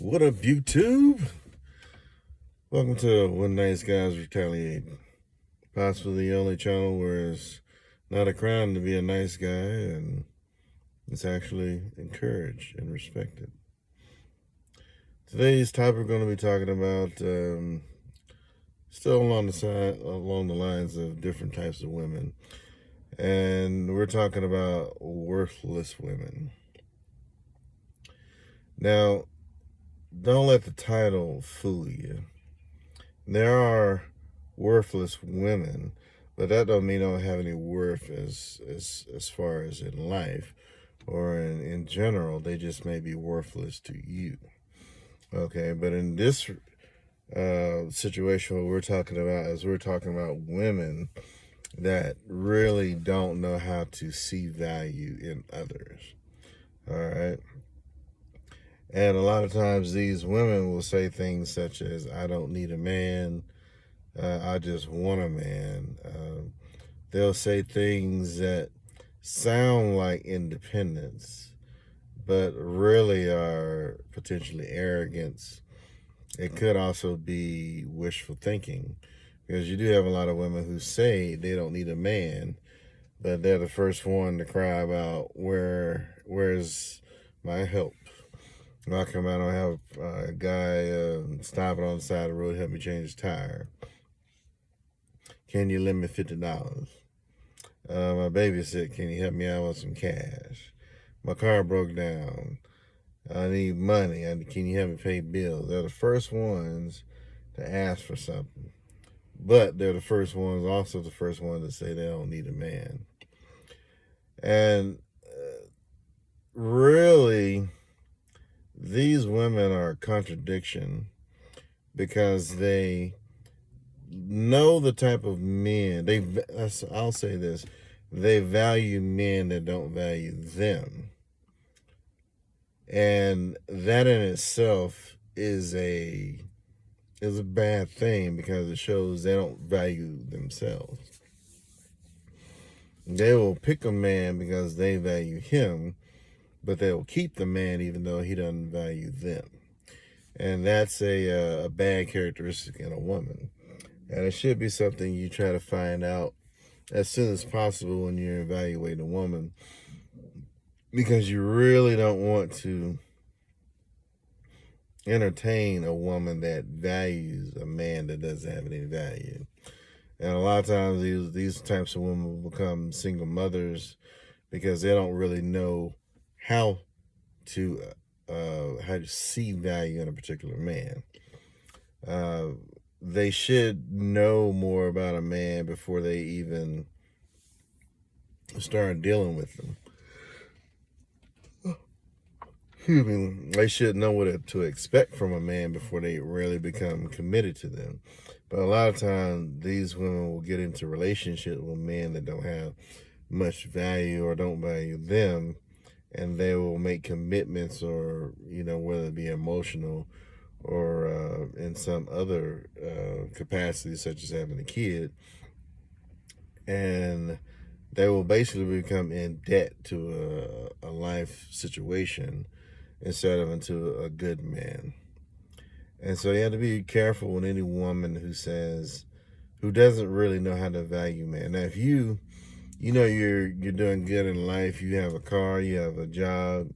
What up, YouTube? Welcome to When Nice Guys Retaliate. Possibly the only channel where it's not a crime to be a nice guy and it's actually encouraged and respected. Today's topic we're going to be talking about still along the lines of different types of women. And we're talking about worthless women. Now, don't let the title fool you. There are worthless women, but that don't mean they don't have any worth as far as in life or in general. They just may be worthless to you. Okay, but in this situation, what we're talking about is we're talking about women that really don't know how to see value in others. All right. And a lot of times these women will say things such as, I don't need a man. I just want a man. They'll say things that sound like independence, but really are potentially arrogance. It could also be wishful thinking, because you do have a lot of women who say they don't need a man, but they're the first one to cry about where's my help. I come out, I have a guy stopping on the side of the road, help me change his tire. Can you lend me $50? My baby's sick. Can you help me out with some cash? My car broke down. I need money. Can you help me pay bills? They're the first ones to ask for something. But they're the first ones, also the first ones to say they don't need a man. And really, these women are a contradiction because they know the type of men I'll say this, they value men that don't value them, and that in itself is a bad thing because it shows they don't value themselves. They will pick a man because they value him, but they will keep the man even though he doesn't value them, and that's a bad characteristic in a woman. And it should be something you try to find out as soon as possible when you're evaluating a woman, because you really don't want to entertain a woman that values a man that doesn't have any value. And a lot of times these types of women will become single mothers because they don't really know how to see value in a particular man. They should know more about a man before they even start dealing with them. Excuse me. They should know what to expect from a man before they really become committed to them. But a lot of times, these women will get into relationships with men that don't have much value or don't value them, and they will make commitments, or whether it be emotional or in some other capacity, such as having a kid, and they will basically become in debt to a life situation instead of into a good man. And so you have to be careful with any woman who doesn't really know how to value man. Now, if you know you're doing good in life, you have a car, you have a job,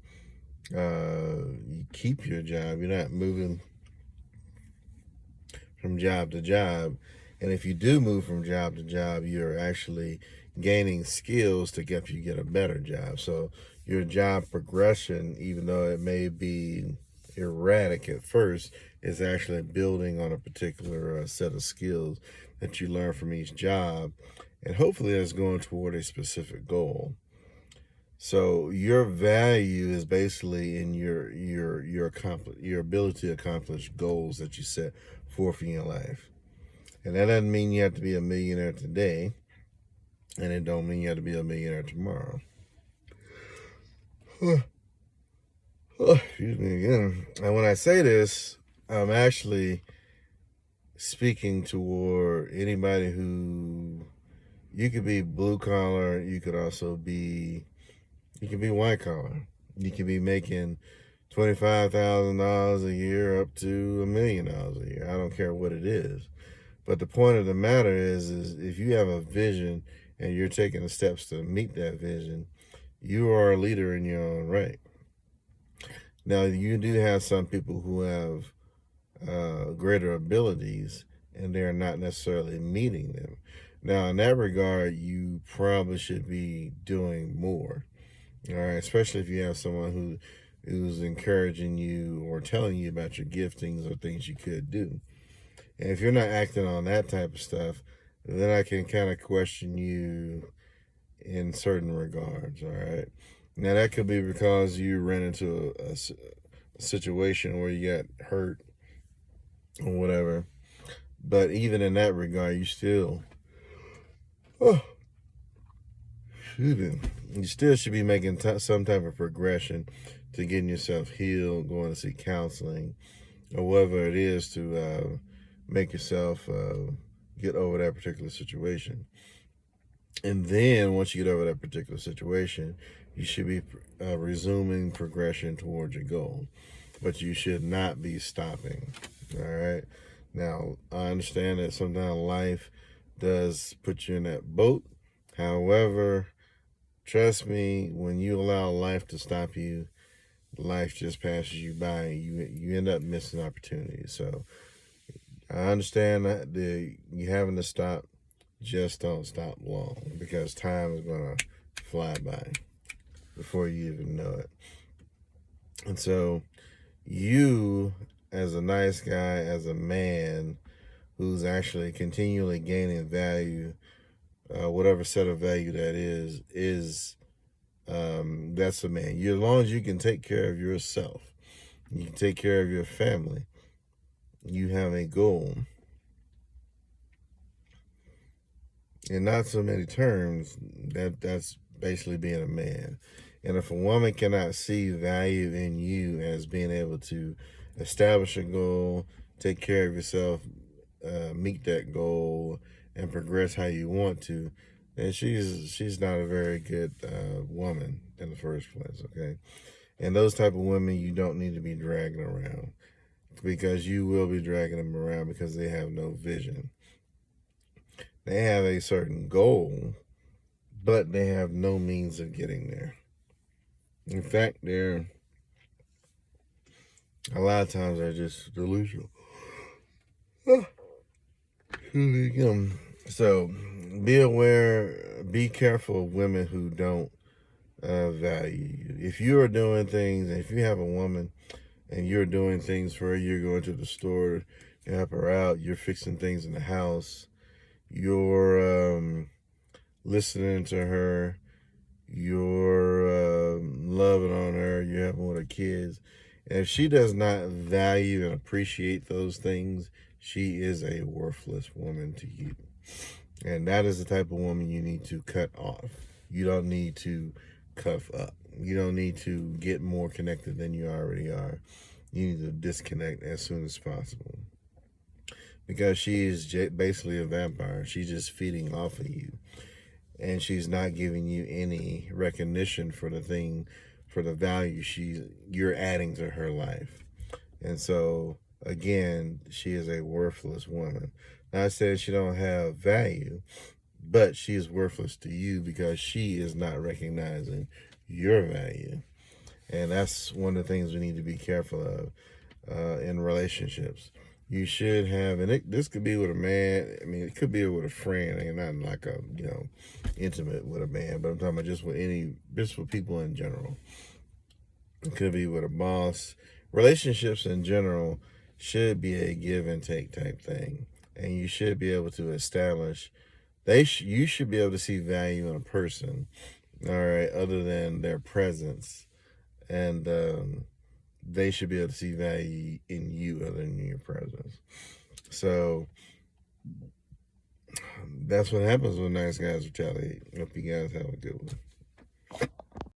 you keep your job, you're not moving from job to job. And if you do move from job to job, you're actually gaining skills to help you get a better job. So your job progression, even though it may be erratic at first, is actually building on a particular set of skills that you learn from each job. And hopefully that's going toward a specific goal. So your value is basically in your ability to accomplish goals that you set forth in your life. And that doesn't mean you have to be a millionaire today, and it don't mean you have to be a millionaire tomorrow. Excuse me again. And when I say this, I'm actually speaking toward anybody who, you could be blue collar, you could be white collar. You could be making $25,000 a year up to $1 million a year. I don't care what it is. But the point of the matter is if you have a vision and you're taking the steps to meet that vision, you are a leader in your own right. Now, you do have some people who have greater abilities and they're not necessarily meeting them. Now, in that regard, you probably should be doing more. All right, especially if you have someone who's encouraging you or telling you about your giftings or things you could do. And if you're not acting on that type of stuff, then I can kind of question you in certain regards. All right. Now, that could be because you ran into a situation where you got hurt or whatever. But even in that regard, you still, you still should be making some type of progression to getting yourself healed, going to see counseling, or whatever it is to make yourself get over that particular situation. And then once you get over that particular situation, you should be resuming progression towards your goal. But you should not be stopping. All right. Now, I understand that sometimes life does put you in that boat. However, trust me, when you allow life to stop you, life just passes you by and you end up missing opportunities. So I understand that you having to stop. Just don't stop long, because time is going to fly by before you even know it. And so you, as a nice guy, as a man who's actually continually gaining value, whatever set of value that is that's a man. As long as you can take care of yourself, you can take care of your family, you have a goal. In not so many terms, that's basically being a man. And if a woman cannot see value in you as being able to establish a goal, take care of yourself, meet that goal, and progress how you want to, then she's not a very good woman in the first place, okay? And those type of women you don't need to be dragging around, because you will be dragging them around because they have no vision. They have a certain goal, but they have no means of getting there. In fact, a lot of times they're just delusional. So be aware, be careful of women who don't value you. If you are doing things, if you have a woman and you're doing things for her, you're going to the store to help her out, you're fixing things in the house, you're listening to her, you're loving on her, you're helping with her kids. And if she does not value and appreciate those things, she is a worthless woman to you. And that is the type of woman you need to cut off. You don't need to cuff up. You don't need to get more connected than you already are. You need to disconnect as soon as possible. Because she is basically a vampire. She's just feeding off of you. And she's not giving you any recognition for the value you're adding to her life. And so, again, she is a worthless woman. Not saying she don't have value, but she is worthless to you because she is not recognizing your value. And that's one of the things we need to be careful of in relationships. You should have, and this could be with a man. I mean, it could be with a friend, and not like a, intimate with a man, but I'm talking about just with people in general. It could be with a boss. Relationships in general should be a give and take type thing. And you should be able to establish, you should be able to see value in a person, all right, other than their presence. And they should be able to see value in you other than your presence. So that's what happens when nice guys retaliate. Hope you guys have a good one.